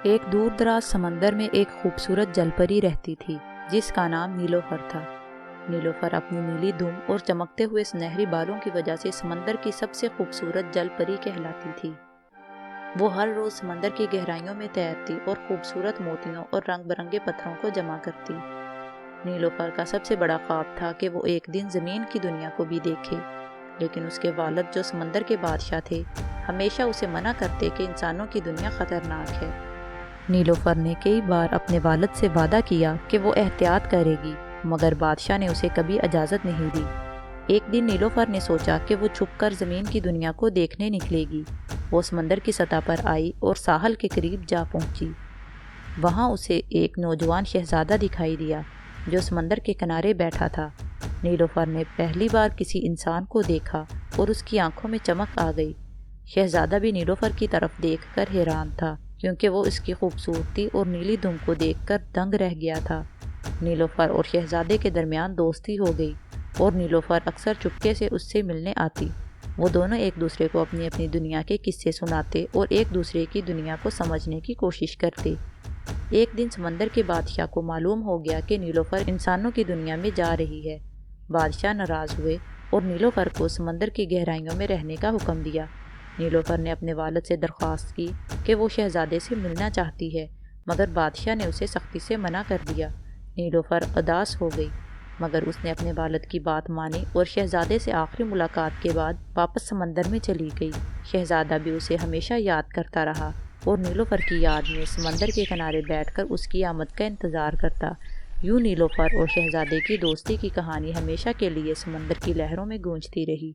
ایک دور دراز سمندر میں ایک خوبصورت جل پری رہتی تھی جس کا نام نیلوفر تھا۔ نیلوفر اپنی نیلی دم اور چمکتے ہوئے سنہری بالوں کی وجہ سے سمندر کی سب سے خوبصورت جل پری کہلاتی تھی۔ وہ ہر روز سمندر کی گہرائیوں میں تیرتی اور خوبصورت موتیوں اور رنگ برنگے پتھروں کو جمع کرتی۔ نیلوفر کا سب سے بڑا خواب تھا کہ وہ ایک دن زمین کی دنیا کو بھی دیکھے، لیکن اس کے والد جو سمندر کے بادشاہ تھے ہمیشہ اسے منع کرتے کہ انسانوں کی دنیا خطرناک ہے۔ نیلوفر نے کئی بار اپنے والد سے وعدہ کیا کہ وہ احتیاط کرے گی، مگر بادشاہ نے اسے کبھی اجازت نہیں دی۔ ایک دن نیلوفر نے سوچا کہ وہ چھپ کر زمین کی دنیا کو دیکھنے نکلے گی۔ وہ سمندر کی سطح پر آئی اور ساحل کے قریب جا پہنچی۔ وہاں اسے ایک نوجوان شہزادہ دکھائی دیا جو سمندر کے کنارے بیٹھا تھا۔ نیلوفر نے پہلی بار کسی انسان کو دیکھا اور اس کی آنکھوں میں چمک آ گئی۔ شہزادہ بھی نیلوفر کی طرف دیکھ کر حیران تھا، کیونکہ وہ اس کی خوبصورتی اور نیلی دم کو دیکھ کر دنگ رہ گیا تھا۔ نیلوفر اور شہزادے کے درمیان دوستی ہو گئی اور نیلوفر اکثر چپکے سے اس سے ملنے آتی۔ وہ دونوں ایک دوسرے کو اپنی اپنی دنیا کے قصے سناتے اور ایک دوسرے کی دنیا کو سمجھنے کی کوشش کرتے۔ ایک دن سمندر کے بادشاہ کو معلوم ہو گیا کہ نیلوفر انسانوں کی دنیا میں جا رہی ہے۔ بادشاہ ناراض ہوئے اور نیلوفر کو سمندر کی گہرائیوں میں رہنے کا حکم دیا۔ نیلوفر نے اپنے والد سے درخواست کی کہ وہ شہزادے سے ملنا چاہتی ہے، مگر بادشاہ نے اسے سختی سے منع کر دیا۔ نیلوفر اداس ہو گئی، مگر اس نے اپنے والد کی بات مانی اور شہزادے سے آخری ملاقات کے بعد واپس سمندر میں چلی گئی۔ شہزادہ بھی اسے ہمیشہ یاد کرتا رہا اور نیلوفر کی یاد میں سمندر کے کنارے بیٹھ کر اس کی آمد کا انتظار کرتا۔ یوں نیلوفر اور شہزادے کی دوستی کی کہانی ہمیشہ کے لیے سمندر کی لہروں میں گونجتی رہی۔